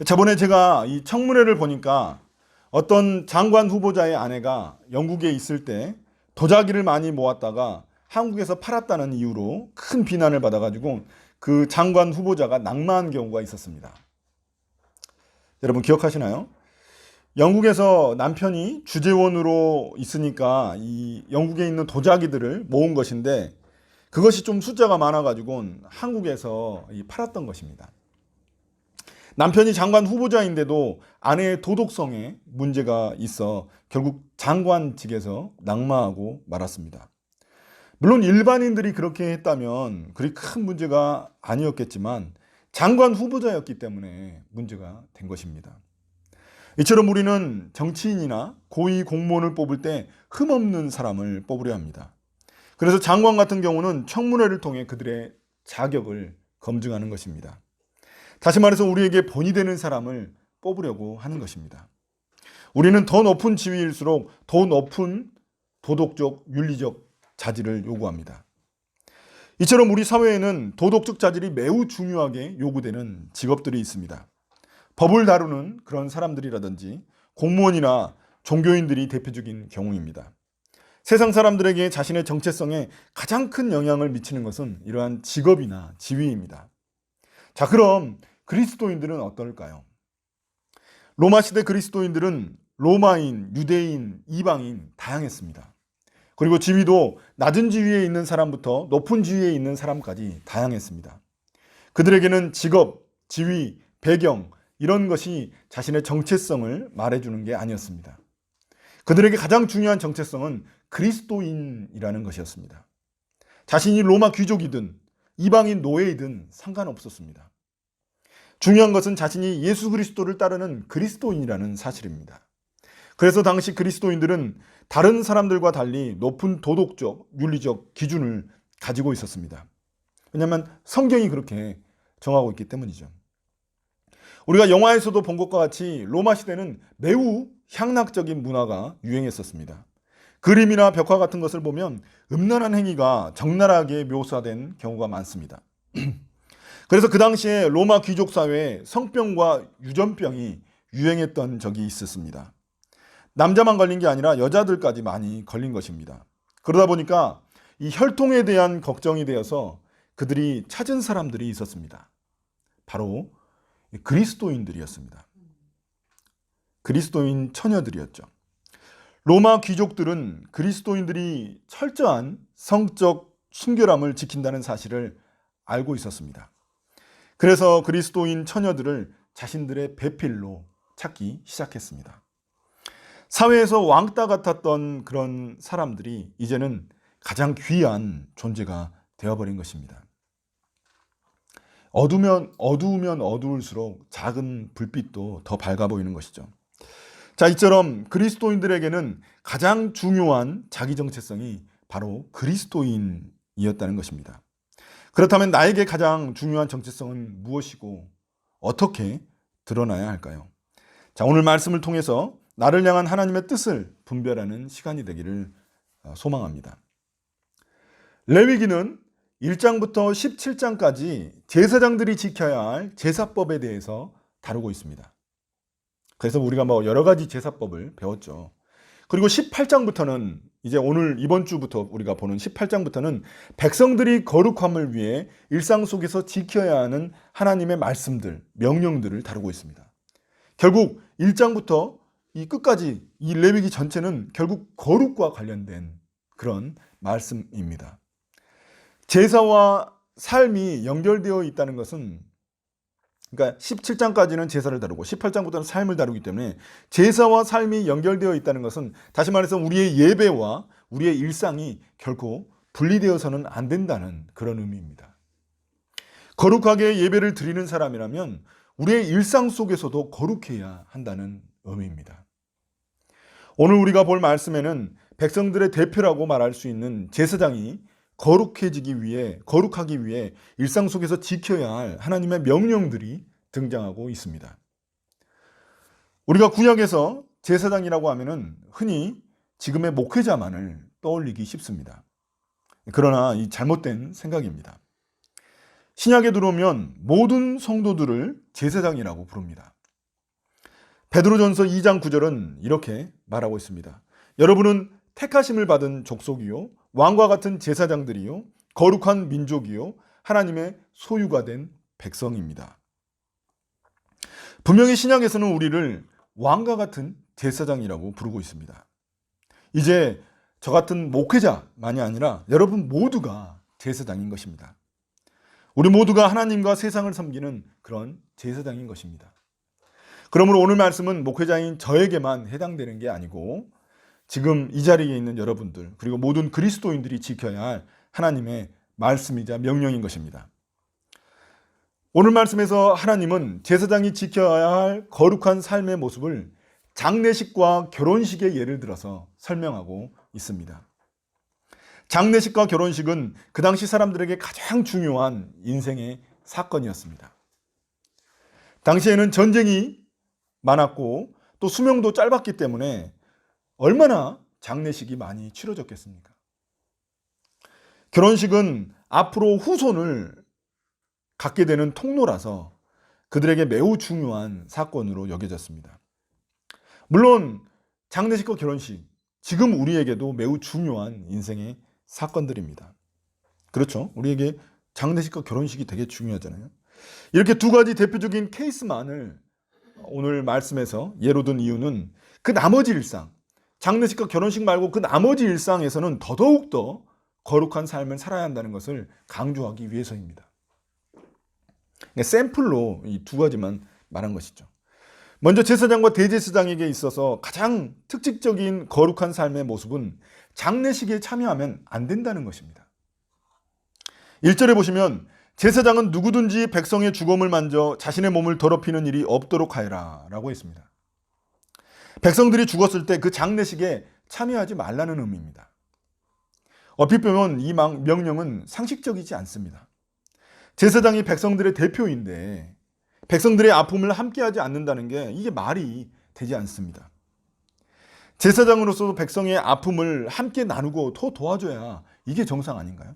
저번에 제가 이 청문회를 보니까 어떤 장관 후보자의 아내가 영국에 있을 때 도자기를 많이 모았다가 한국에서 팔았다는 이유로 큰 비난을 받아가지고 그 장관 후보자가 낙마한 경우가 있었습니다. 여러분 기억하시나요? 영국에서 남편이 주재원으로 있으니까 이 영국에 있는 도자기들을 모은 것인데 그것이 좀 숫자가 많아가지고 한국에서 팔았던 것입니다. 남편이 장관 후보자인데도 아내의 도덕성에 문제가 있어 결국 장관직에서 낙마하고 말았습니다. 물론 일반인들이 그렇게 했다면 그리 큰 문제가 아니었겠지만 장관 후보자였기 때문에 문제가 된 것입니다. 이처럼 우리는 정치인이나 고위 공무원을 뽑을 때 흠없는 사람을 뽑으려 합니다. 그래서 장관 같은 경우는 청문회를 통해 그들의 자격을 검증하는 것입니다. 다시 말해서 우리에게 본이 되는 사람을 뽑으려고 하는 것입니다. 우리는 더 높은 지위일수록 더 높은 도덕적, 윤리적 자질을 요구합니다. 이처럼 우리 사회에는 도덕적 자질이 매우 중요하게 요구되는 직업들이 있습니다. 법을 다루는 그런 사람들이라든지 공무원이나 종교인들이 대표적인 경우입니다. 세상 사람들에게 자신의 정체성에 가장 큰 영향을 미치는 것은 이러한 직업이나 지위입니다. 자, 그럼 그리스도인들은 어떨까요? 로마 시대 그리스도인들은 로마인, 유대인, 이방인 다양했습니다. 그리고 지위도 낮은 지위에 있는 사람부터 높은 지위에 있는 사람까지 다양했습니다. 그들에게는 직업, 지위, 배경 이런 것이 자신의 정체성을 말해주는 게 아니었습니다. 그들에게 가장 중요한 정체성은 그리스도인이라는 것이었습니다. 자신이 로마 귀족이든 이방인 노예이든 상관없었습니다. 중요한 것은 자신이 예수 그리스도를 따르는 그리스도인이라는 사실입니다. 그래서 당시 그리스도인들은 다른 사람들과 달리 높은 도덕적, 윤리적 기준을 가지고 있었습니다. 왜냐하면 성경이 그렇게 정하고 있기 때문이죠. 우리가 영화에서도 본 것과 같이 로마 시대는 매우 향락적인 문화가 유행했었습니다. 그림이나 벽화 같은 것을 보면 음란한 행위가 적나라하게 묘사된 경우가 많습니다. 그래서 그 당시에 로마 귀족 사회에 성병과 유전병이 유행했던 적이 있었습니다. 남자만 걸린 게 아니라 여자들까지 많이 걸린 것입니다. 그러다 보니까 이 혈통에 대한 걱정이 되어서 그들이 찾은 사람들이 있었습니다. 바로 그리스도인들이었습니다. 그리스도인 처녀들이었죠. 로마 귀족들은 그리스도인들이 철저한 성적 순결함을 지킨다는 사실을 알고 있었습니다. 그래서 그리스도인 처녀들을 자신들의 배필로 찾기 시작했습니다. 사회에서 왕따 같았던 그런 사람들이 이제는 가장 귀한 존재가 되어버린 것입니다. 어두우면 어두울수록 작은 불빛도 더 밝아 보이는 것이죠. 자, 이처럼 그리스도인들에게는 가장 중요한 자기 정체성이 바로 그리스도인이었다는 것입니다. 그렇다면 나에게 가장 중요한 정체성은 무엇이고 어떻게 드러나야 할까요? 자, 오늘 말씀을 통해서 나를 향한 하나님의 뜻을 분별하는 시간이 되기를 소망합니다. 레위기는 1장부터 17장까지 제사장들이 지켜야 할 제사법에 대해서 다루고 있습니다. 그래서 우리가 여러 가지 제사법을 배웠죠. 그리고 18장부터는 이제 오늘 이번 주부터 우리가 보는 18장부터는 백성들이 거룩함을 위해 일상 속에서 지켜야 하는 하나님의 말씀들, 명령들을 다루고 있습니다. 결국 1장부터 이 끝까지 이 레위기 전체는 결국 거룩과 관련된 그런 말씀입니다. 제사와 삶이 연결되어 있다는 것은 그러니까 17장까지는 제사를 다루고 18장부터는 삶을 다루기 때문에 제사와 삶이 연결되어 있다는 것은 다시 말해서 우리의 예배와 우리의 일상이 결코 분리되어서는 안 된다는 그런 의미입니다. 거룩하게 예배를 드리는 사람이라면 우리의 일상 속에서도 거룩해야 한다는 의미입니다. 오늘 우리가 볼 말씀에는 백성들의 대표라고 말할 수 있는 제사장이 거룩하기 위해 일상 속에서 지켜야 할 하나님의 명령들이 등장하고 있습니다. 우리가 구약에서 제사장이라고 하면은 흔히 지금의 목회자만을 떠올리기 쉽습니다. 그러나 이 잘못된 생각입니다. 신약에 들어오면 모든 성도들을 제사장이라고 부릅니다. 베드로전서 2장 9절은 이렇게 말하고 있습니다. 여러분은 택하심을 받은 족속이요 왕과 같은 제사장들이요 거룩한 민족이요 하나님의 소유가 된 백성입니다. 분명히 신약에서는 우리를 왕과 같은 제사장이라고 부르고 있습니다. 이제 저 같은 목회자만이 아니라 여러분 모두가 제사장인 것입니다. 우리 모두가 하나님과 세상을 섬기는 그런 제사장인 것입니다. 그러므로 오늘 말씀은 목회자인 저에게만 해당되는 게 아니고 지금 이 자리에 있는 여러분들 그리고 모든 그리스도인들이 지켜야 할 하나님의 말씀이자 명령인 것입니다. 오늘 말씀에서 하나님은 제사장이 지켜야 할 거룩한 삶의 모습을 장례식과 결혼식의 예를 들어서 설명하고 있습니다. 장례식과 결혼식은 그 당시 사람들에게 가장 중요한 인생의 사건이었습니다. 당시에는 전쟁이 많았고 또 수명도 짧았기 때문에 얼마나 장례식이 많이 치러졌겠습니까? 결혼식은 앞으로 후손을 갖게 되는 통로라서 그들에게 매우 중요한 사건으로 여겨졌습니다. 물론 장례식과 결혼식, 지금 우리에게도 매우 중요한 인생의 사건들입니다. 그렇죠? 우리에게 장례식과 결혼식이 되게 중요하잖아요. 이렇게 두 가지 대표적인 케이스만을 오늘 말씀에서 예로 든 이유는 그 나머지 일상, 장례식과 결혼식 말고 그 나머지 일상에서는 더더욱더 거룩한 삶을 살아야 한다는 것을 강조하기 위해서입니다. 샘플로 이 두 가지만 말한 것이죠. 먼저 제사장과 대제사장에게 있어서 가장 특징적인 거룩한 삶의 모습은 장례식에 참여하면 안 된다는 것입니다. 1절에 보시면 제사장은 누구든지 백성의 주검을 만져 자신의 몸을 더럽히는 일이 없도록 하여라 라고 했습니다. 백성들이 죽었을 때 그 장례식에 참여하지 말라는 의미입니다. 얼핏 보면 이 명령은 상식적이지 않습니다. 제사장이 백성들의 대표인데 백성들의 아픔을 함께하지 않는다는 게 이게 말이 되지 않습니다. 제사장으로서 백성의 아픔을 함께 나누고 도와줘야 이게 정상 아닌가요?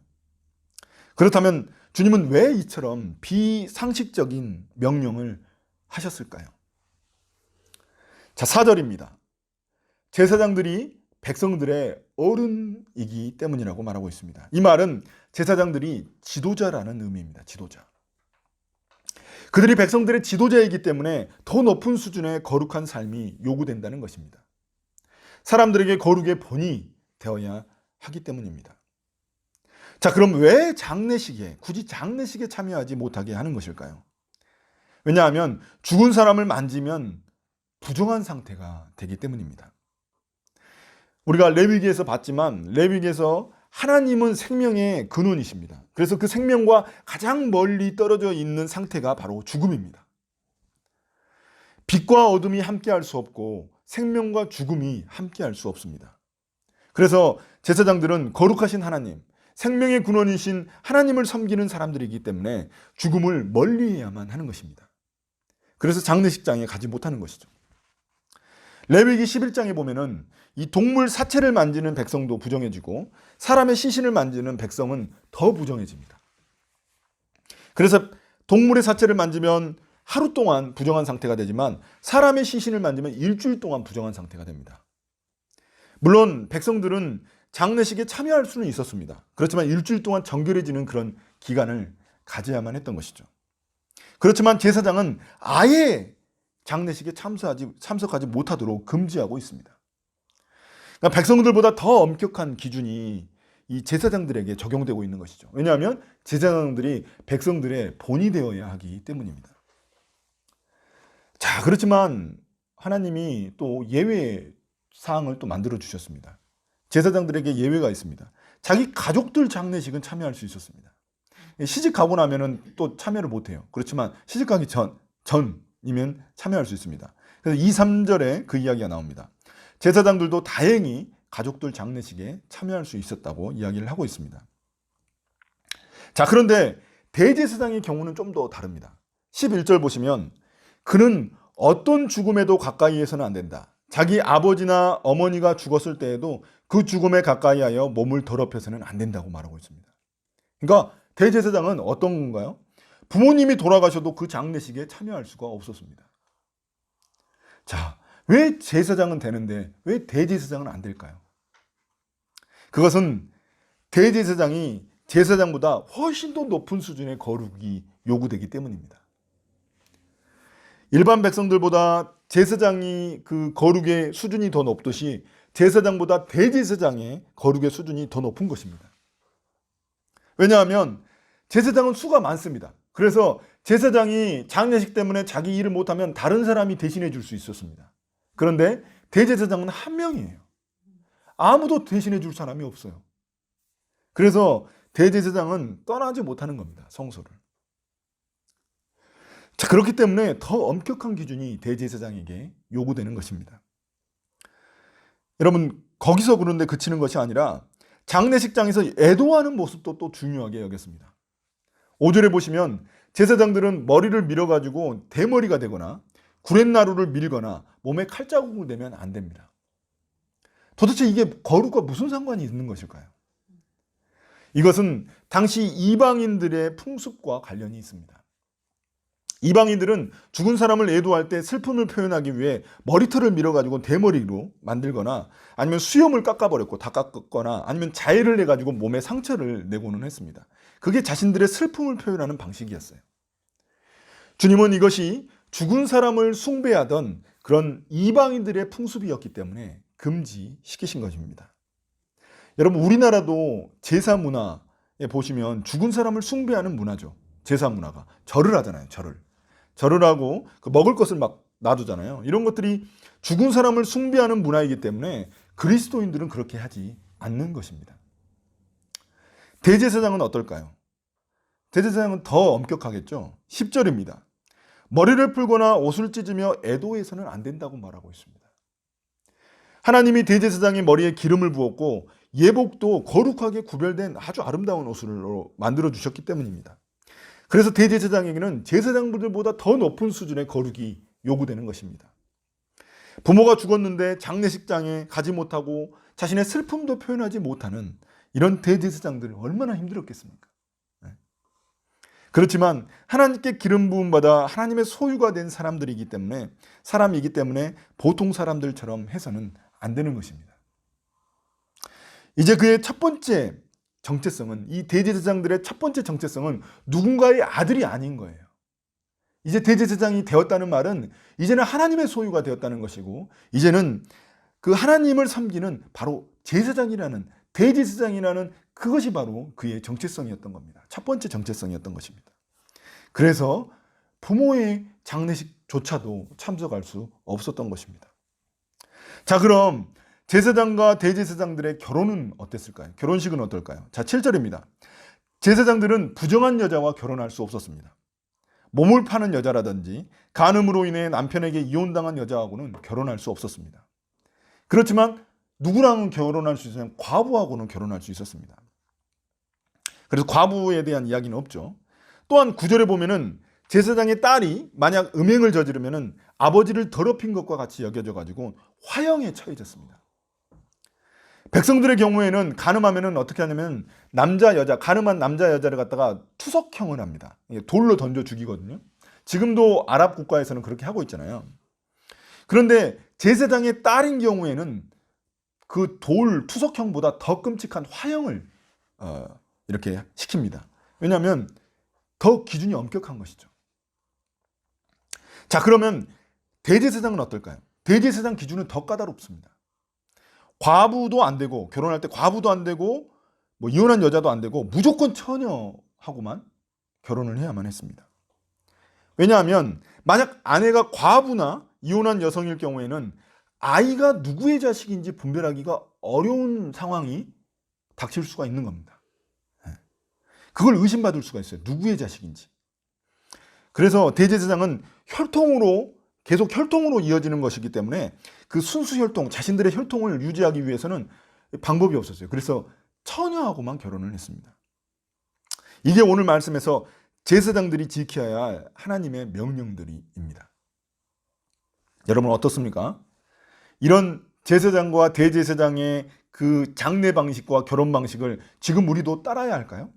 그렇다면 주님은 왜 이처럼 비상식적인 명령을 하셨을까요? 자, 4절입니다. 제사장들이 백성들의 어른이기 때문이라고 말하고 있습니다. 이 말은 제사장들이 지도자라는 의미입니다. 지도자. 그들이 백성들의 지도자이기 때문에 더 높은 수준의 거룩한 삶이 요구된다는 것입니다. 사람들에게 거룩의 본이 되어야 하기 때문입니다. 자, 그럼 왜 굳이 장례식에 참여하지 못하게 하는 것일까요? 왜냐하면 죽은 사람을 만지면 부정한 상태가 되기 때문입니다. 우리가 레위기에서 봤지만 레위기에서 하나님은 생명의 근원이십니다. 그래서 그 생명과 가장 멀리 떨어져 있는 상태가 바로 죽음입니다. 빛과 어둠이 함께할 수 없고 생명과 죽음이 함께할 수 없습니다. 그래서 제사장들은 거룩하신 하나님, 생명의 근원이신 하나님을 섬기는 사람들이기 때문에 죽음을 멀리해야만 하는 것입니다. 그래서 장례식장에 가지 못하는 것이죠. 레위기 11장에 보면은 이 동물 사체를 만지는 백성도 부정해지고 사람의 시신을 만지는 백성은 더 부정해집니다. 그래서 동물의 사체를 만지면 하루 동안 부정한 상태가 되지만 사람의 시신을 만지면 일주일 동안 부정한 상태가 됩니다. 물론 백성들은 장례식에 참여할 수는 있었습니다. 그렇지만 일주일 동안 정결해지는 그런 기간을 가져야만 했던 것이죠. 그렇지만 제사장은 아예 장례식에 참석하지 못하도록 금지하고 있습니다. 그러니까 백성들보다 더 엄격한 기준이 이 제사장들에게 적용되고 있는 것이죠. 왜냐하면 제사장들이 백성들의 본이 되어야 하기 때문입니다. 자, 그렇지만 하나님이 또 예외 사항을 또 만들어 주셨습니다. 제사장들에게 예외가 있습니다. 자기 가족들 장례식은 참여할 수 있었습니다. 시집 가고 나면은 또 참여를 못 해요. 그렇지만 시집 가기 전이면 참여할 수 있습니다. 그래서 2, 3절에 그 이야기가 나옵니다. 제사장들도 다행히 가족들 장례식에 참여할 수 있었다고 이야기를 하고 있습니다. 자, 그런데 대제사장의 경우는 좀 더 다릅니다. 11절 보시면 그는 어떤 죽음에도 가까이 해서는 안 된다. 자기 아버지나 어머니가 죽었을 때에도 그 죽음에 가까이 하여 몸을 더럽혀서는 안 된다고 말하고 있습니다. 그러니까 대제사장은 어떤 건가요? 부모님이 돌아가셔도 그 장례식에 참여할 수가 없었습니다. 자, 왜 제사장은 되는데 왜 대제사장은 안 될까요? 그것은 대제사장이 제사장보다 훨씬 더 높은 수준의 거룩이 요구되기 때문입니다. 일반 백성들보다 제사장이 그 거룩의 수준이 더 높듯이 제사장보다 대제사장의 거룩의 수준이 더 높은 것입니다. 왜냐하면 제사장은 수가 많습니다. 그래서 제사장이 장례식 때문에 자기 일을 못하면 다른 사람이 대신해 줄 수 있었습니다. 그런데 대제사장은 한 명이에요. 아무도 대신해 줄 사람이 없어요. 그래서 대제사장은 떠나지 못하는 겁니다. 성소를. 자, 그렇기 때문에 더 엄격한 기준이 대제사장에게 요구되는 것입니다. 여러분, 거기서 그런데 그치는 것이 아니라 장례식장에서 애도하는 모습도 또 중요하게 여겼습니다. 5절에 보시면 제사장들은 머리를 밀어가지고 대머리가 되거나 구렛나루를 밀거나 몸에 칼자국을 내면 안 됩니다. 도대체 이게 거룩과 무슨 상관이 있는 것일까요? 이것은 당시 이방인들의 풍습과 관련이 있습니다. 이방인들은 죽은 사람을 애도할 때 슬픔을 표현하기 위해 머리털을 밀어가지고 대머리로 만들거나 아니면 수염을 깎아버렸고 다 깎았거나 아니면 자해를 내가지고 몸에 상처를 내고는 했습니다. 그게 자신들의 슬픔을 표현하는 방식이었어요. 주님은 이것이 죽은 사람을 숭배하던 그런 이방인들의 풍습이었기 때문에 금지시키신 것입니다. 여러분, 우리나라도 제사 문화에 보시면 죽은 사람을 숭배하는 문화죠. 제사 문화가. 절을 하잖아요. 절을 하고 그 먹을 것을 막 놔두잖아요. 이런 것들이 죽은 사람을 숭배하는 문화이기 때문에 그리스도인들은 그렇게 하지 않는 것입니다. 대제사장은 어떨까요? 대제사장은 더 엄격하겠죠. 10절입니다. 머리를 풀거나 옷을 찢으며 애도해서는 안 된다고 말하고 있습니다. 하나님이 대제사장의 머리에 기름을 부었고 예복도 거룩하게 구별된 아주 아름다운 옷으로 만들어 주셨기 때문입니다. 그래서 대제사장에게는 제사장들보다 더 높은 수준의 거룩이 요구되는 것입니다. 부모가 죽었는데 장례식장에 가지 못하고 자신의 슬픔도 표현하지 못하는 이런 대제사장들은 얼마나 힘들었겠습니까? 그렇지만 하나님께 기름 부음 받아 하나님의 소유가 된 사람이기 때문에 보통 사람들처럼 해서는 안 되는 것입니다. 이제 그의 첫 번째 정체성은, 이 대제사장들의 첫 번째 정체성은 누군가의 아들이 아닌 거예요. 이제 대제사장이 되었다는 말은 이제는 하나님의 소유가 되었다는 것이고, 이제는 그 하나님을 섬기는 바로 제사장이라는, 대제사장이라는 그것이 바로 그의 정체성이었던 겁니다. 첫 번째 정체성이었던 것입니다. 그래서 부모의 장례식조차도 참석할 수 없었던 것입니다. 자, 그럼 제사장과 대제사장들의 결혼은 어땠을까요? 결혼식은 어떨까요? 자, 7절입니다. 제사장들은 부정한 여자와 결혼할 수 없었습니다. 몸을 파는 여자라든지 간음으로 인해 남편에게 이혼당한 여자하고는 결혼할 수 없었습니다. 그렇지만 누구랑은 결혼할 수 있었냐면 과부하고는 결혼할 수 있었습니다. 그래서 과부에 대한 이야기는 없죠. 또한 9절에 보면은 제사장의 딸이 만약 음행을 저지르면은 아버지를 더럽힌 것과 같이 여겨져 가지고 화형에 처해졌습니다. 백성들의 경우에는 간음하면은 어떻게 하냐면 간음한 남자 여자를 갖다가 투석형을 합니다. 돌로 던져 죽이거든요. 지금도 아랍 국가에서는 그렇게 하고 있잖아요. 그런데 제사장의 딸인 경우에는 그 돌 투석형보다 더 끔찍한 화형을 이렇게 시킵니다. 왜냐하면 더 기준이 엄격한 것이죠. 자, 그러면 대제사장은 어떨까요? 대제사장 기준은 더 까다롭습니다. 과부도 안 되고, 결혼할 때 과부도 안 되고, 뭐 이혼한 여자도 안 되고, 무조건 처녀하고만 결혼을 해야만 했습니다. 왜냐하면 만약 아내가 과부나 이혼한 여성일 경우에는 아이가 누구의 자식인지 분별하기가 어려운 상황이 닥칠 수가 있는 겁니다. 그걸 의심받을 수가 있어요. 누구의 자식인지. 그래서 대제사장은 계속 혈통으로 이어지는 것이기 때문에 그 순수 혈통, 자신들의 혈통을 유지하기 위해서는 방법이 없었어요. 그래서 처녀하고만 결혼을 했습니다. 이게 오늘 말씀에서 제사장들이 지켜야 할 하나님의 명령들입니다. 여러분 어떻습니까? 이런 제사장과 대제사장의 그 장례 방식과 결혼 방식을 지금 우리도 따라야 할까요?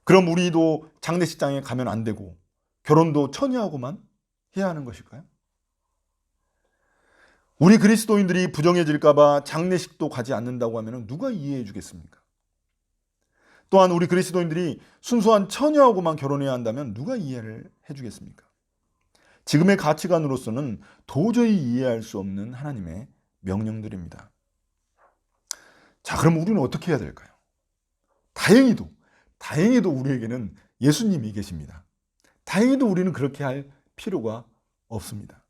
그럼 우리도 장례식장에 가면 안 되고 결혼도 처녀하고만 해야 하는 것일까요? 우리 그리스도인들이 부정해질까봐 장례식도 가지 않는다고 하면 누가 이해해 주겠습니까? 또한 우리 그리스도인들이 순수한 처녀하고만 결혼해야 한다면 누가 이해를 해주겠습니까? 지금의 가치관으로서는 도저히 이해할 수 없는 하나님의 명령들입니다. 자, 그럼 우리는 어떻게 해야 될까요? 다행히도 우리에게는 예수님이 계십니다. 다행히도 우리는 그렇게 할 필요가 없습니다.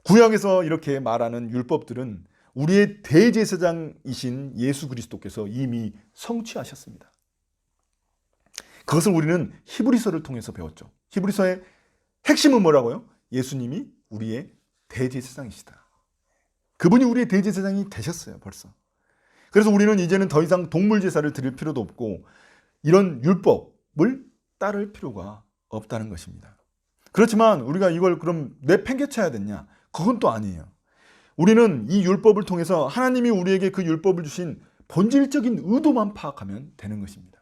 구약에서 이렇게 말하는 율법들은 우리의 대제사장이신 예수 그리스도께서 이미 성취하셨습니다. 그것을 우리는 히브리서를 통해서 배웠죠. 히브리서의 핵심은 뭐라고요? 예수님이 우리의 대제사장이시다. 그분이 우리의 대제사장이 되셨어요, 벌써. 그래서 우리는 이제는 더 이상 동물 제사를 드릴 필요도 없고 이런 율법을 따를 필요가 없다는 것입니다. 그렇지만 우리가 이걸 그럼 내팽개쳐야 됐냐? 그건 또 아니에요. 우리는 이 율법을 통해서 하나님이 우리에게 그 율법을 주신 본질적인 의도만 파악하면 되는 것입니다.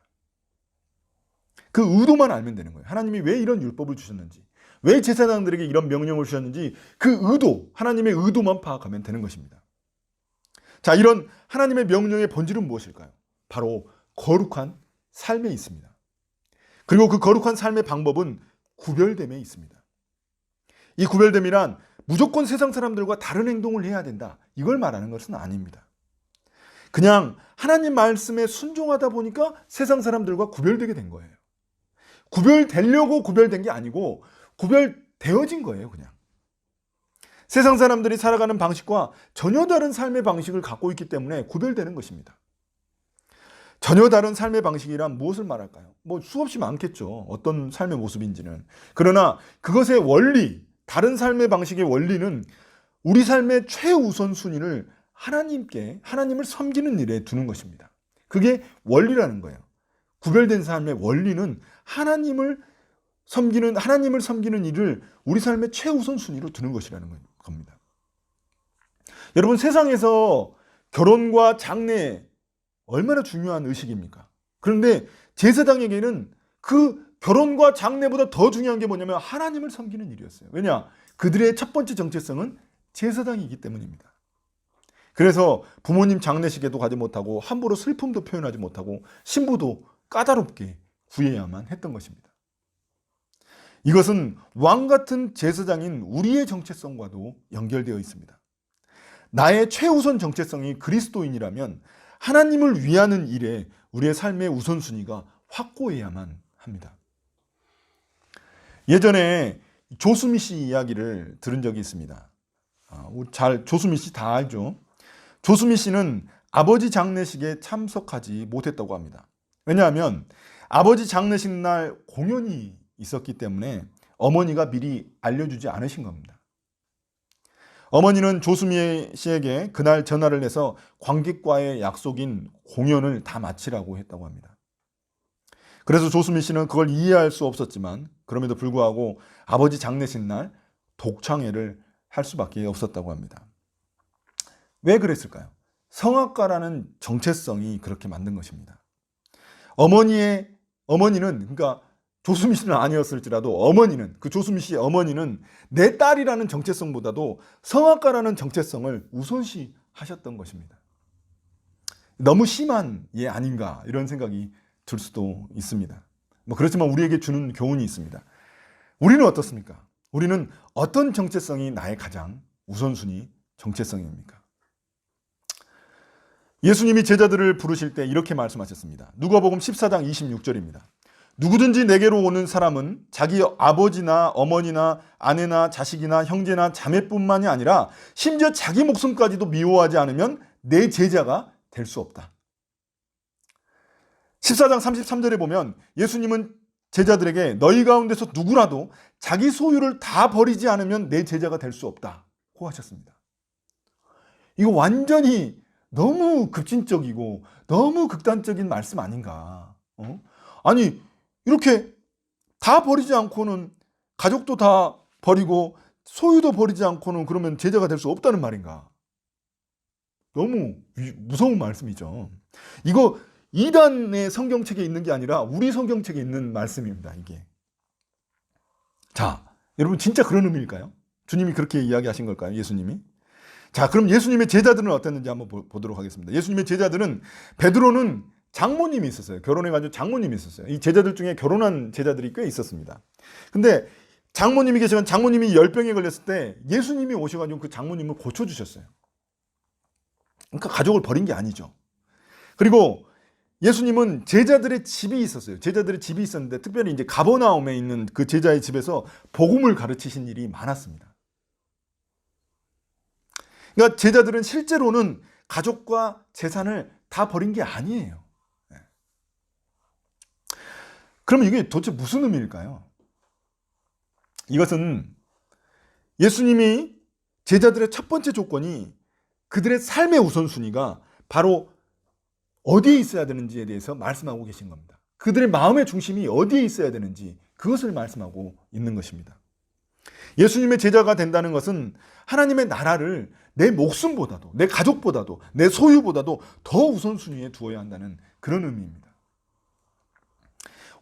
그 의도만 알면 되는 거예요. 하나님이 왜 이런 율법을 주셨는지, 왜 제사장들에게 이런 명령을 주셨는지 그 의도, 하나님의 의도만 파악하면 되는 것입니다. 자, 이런 하나님의 명령의 본질은 무엇일까요? 바로 거룩한 삶에 있습니다. 그리고 그 거룩한 삶의 방법은 구별됨에 있습니다. 이 구별됨이란 무조건 세상 사람들과 다른 행동을 해야 된다, 이걸 말하는 것은 아닙니다. 그냥 하나님 말씀에 순종하다 보니까 세상 사람들과 구별되게 된 거예요. 구별되려고 구별된 게 아니고 구별되어진 거예요, 그냥. 세상 사람들이 살아가는 방식과 전혀 다른 삶의 방식을 갖고 있기 때문에 구별되는 것입니다. 전혀 다른 삶의 방식이란 무엇을 말할까요? 수없이 많겠죠. 어떤 삶의 모습인지는. 그러나 그것의 원리, 다른 삶의 방식의 원리는 우리 삶의 최우선순위를 하나님을 섬기는 일에 두는 것입니다. 그게 원리라는 거예요. 구별된 삶의 원리는 하나님을 섬기는 일을 우리 삶의 최우선 순위로 두는 것이라는 겁니다. 여러분, 세상에서 결혼과 장례 얼마나 중요한 의식입니까? 그런데 제사장에게는 그 결혼과 장례보다 더 중요한 게 뭐냐면 하나님을 섬기는 일이었어요. 왜냐? 그들의 첫 번째 정체성은 제사장이기 때문입니다. 그래서 부모님 장례식에도 가지 못하고 함부로 슬픔도 표현하지 못하고 신부도 까다롭게 구해야만 했던 것입니다. 이것은 왕 같은 제사장인 우리의 정체성과도 연결되어 있습니다. 나의 최우선 정체성이 그리스도인이라면 하나님을 위하는 일에 우리의 삶의 우선순위가 확고해야만 합니다. 예전에 조수미 씨 이야기를 들은 적이 있습니다. 조수미 씨 다 알죠? 조수미 씨는 아버지 장례식에 참석하지 못했다고 합니다. 왜냐하면 아버지 장례식 날 공연이 있었기 때문에 어머니가 미리 알려주지 않으신 겁니다. 어머니는 조수미 씨에게 그날 전화를 해서 관객과의 약속인 공연을 다 마치라고 했다고 합니다. 그래서 조수미 씨는 그걸 이해할 수 없었지만 그럼에도 불구하고 아버지 장례식 날 독창회를 할 수밖에 없었다고 합니다. 왜 그랬을까요? 성악가라는 정체성이 그렇게 만든 것입니다. 어머니는, 그러니까 조수미 씨는 아니었을지라도 그 조수미 씨의 어머니는 내 딸이라는 정체성보다도 성악가라는 정체성을 우선시 하셨던 것입니다. 너무 심한 예 아닌가 이런 생각이 들 수도 있습니다. 그렇지만 우리에게 주는 교훈이 있습니다. 우리는 어떻습니까? 우리는 어떤 정체성이 나의 가장 우선순위 정체성입니까? 예수님이 제자들을 부르실 때 이렇게 말씀하셨습니다. 누가복음 14장 26절입니다. 누구든지 내게로 오는 사람은 자기 아버지나 어머니나 아내나 자식이나 형제나 자매뿐만이 아니라 심지어 자기 목숨까지도 미워하지 않으면 내 제자가 될 수 없다. 14장 33절에 보면 예수님은 제자들에게 너희 가운데서 누구라도 자기 소유를 다 버리지 않으면 내 제자가 될 수 없다고 하셨습니다. 이거 완전히 너무 급진적이고 너무 극단적인 말씀 아닌가? 아니 이렇게 다 버리지 않고는 가족도 다 버리고 소유도 버리지 않고는 그러면 제자가 될 수 없다는 말인가? 너무 무서운 말씀이죠. 이거 이단의 성경책에 있는 게 아니라 우리 성경책에 있는 말씀입니다. 이게. 자, 여러분 진짜 그런 의미일까요? 주님이 그렇게 이야기하신 걸까요? 예수님이? 자, 그럼 예수님의 제자들은 어땠는지 한번 보도록 하겠습니다. 예수님의 제자들은, 베드로는 장모님이 있었어요. 결혼해가지고 장모님이 있었어요. 이 제자들 중에 결혼한 제자들이 꽤 있었습니다. 근데 장모님이 계시면 장모님이 열병에 걸렸을 때 예수님이 오셔가지고 그 장모님을 고쳐주셨어요. 그러니까 가족을 버린 게 아니죠. 그리고 예수님은 제자들의 집이 있었어요. 제자들의 집이 있었는데 특별히 이제 가버나움에 있는 그 제자의 집에서 복음을 가르치신 일이 많았습니다. 그러니까 제자들은 실제로는 가족과 재산을 다 버린 게 아니에요. 그럼 이게 도대체 무슨 의미일까요? 이것은 예수님이 제자들의 첫 번째 조건이 그들의 삶의 우선순위가 바로 어디에 있어야 되는지에 대해서 말씀하고 계신 겁니다. 그들의 마음의 중심이 어디에 있어야 되는지 그것을 말씀하고 있는 것입니다. 예수님의 제자가 된다는 것은 하나님의 나라를 내 목숨보다도, 내 가족보다도, 내 소유보다도 더 우선순위에 두어야 한다는 그런 의미입니다.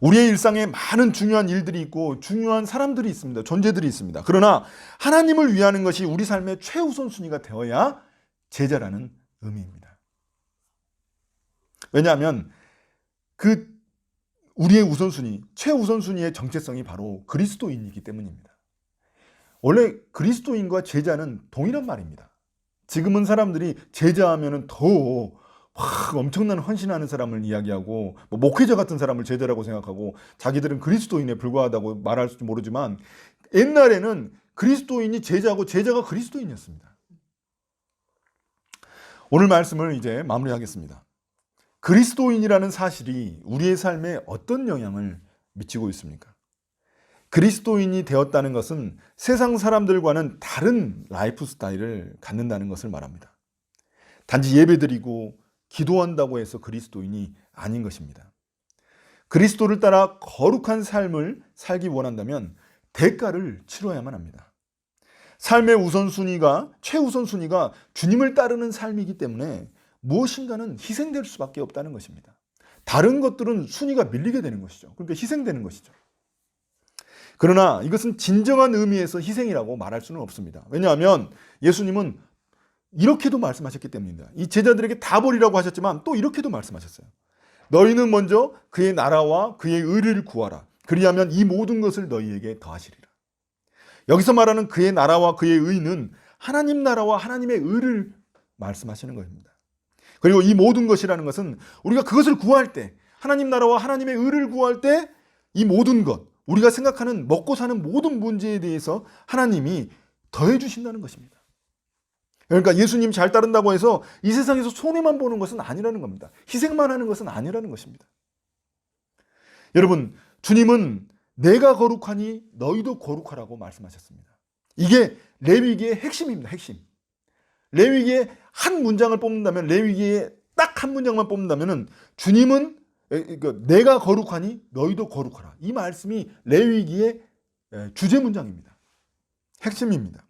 우리의 일상에 많은 중요한 일들이 있고 중요한 사람들이 있습니다. 존재들이 있습니다. 그러나 하나님을 위하는 것이 우리 삶의 최우선순위가 되어야 제자라는 의미입니다. 왜냐하면 우리의 우선순위, 최우선순위의 정체성이 바로 그리스도인이기 때문입니다. 원래 그리스도인과 제자는 동일한 말입니다. 지금은 사람들이 제자하면은 더 엄청난 헌신하는 사람을 이야기하고 목회자 같은 사람을 제자라고 생각하고 자기들은 그리스도인에 불과하다고 말할지 모르지만 옛날에는 그리스도인이 제자고 제자가 그리스도인이었습니다. 오늘 말씀을 이제 마무리하겠습니다. 그리스도인이라는 사실이 우리의 삶에 어떤 영향을 미치고 있습니까? 그리스도인이 되었다는 것은 세상 사람들과는 다른 라이프 스타일을 갖는다는 것을 말합니다. 단지 예배드리고 기도한다고 해서 그리스도인이 아닌 것입니다. 그리스도를 따라 거룩한 삶을 살기 원한다면 대가를 치러야만 합니다. 삶의 우선순위가, 최우선순위가 주님을 따르는 삶이기 때문에 무엇인가는 희생될 수밖에 없다는 것입니다. 다른 것들은 순위가 밀리게 되는 것이죠. 그러니까 희생되는 것이죠. 그러나 이것은 진정한 의미에서 희생이라고 말할 수는 없습니다. 왜냐하면 예수님은 이렇게도 말씀하셨기 때문입니다. 이 제자들에게 다 버리라고 하셨지만 또 이렇게도 말씀하셨어요. 너희는 먼저 그의 나라와 그의 의를 구하라. 그리하면 이 모든 것을 너희에게 더하시리라. 여기서 말하는 그의 나라와 그의 의는 하나님 나라와 하나님의 의를 말씀하시는 것입니다. 그리고 이 모든 것이라는 것은 우리가 그것을 구할 때, 하나님 나라와 하나님의 의를 구할 때 이 모든 것, 우리가 생각하는 먹고 사는 모든 문제에 대해서 하나님이 더해 주신다는 것입니다. 그러니까 예수님 잘 따른다고 해서 이 세상에서 손해만 보는 것은 아니라는 겁니다. 희생만 하는 것은 아니라는 것입니다. 여러분, 주님은 내가 거룩하니 너희도 거룩하라고 말씀하셨습니다. 이게 레위기의 핵심입니다. 핵심. 레위기의 한 문장을 뽑는다면, 레위기의 딱 한 문장만 뽑는다면 주님은 내가 거룩하니 너희도 거룩하라. 이 말씀이 레위기의 주제 문장입니다. 핵심입니다.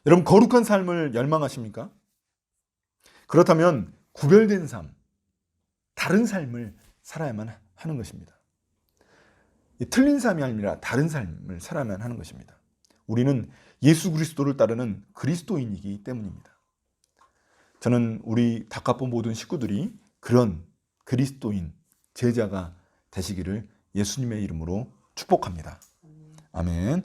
여러분, 거룩한 삶을 열망하십니까? 그렇다면 구별된 삶, 다른 삶을 살아야만 하는 것입니다. 틀린 삶이 아니라 다른 삶을 살아야만 하는 것입니다. 우리는 예수 그리스도를 따르는 그리스도인이기 때문입니다. 저는 우리 다카포 모든 식구들이 그런 그리스도인, 제자가 되시기를 예수님의 이름으로 축복합니다. 아멘.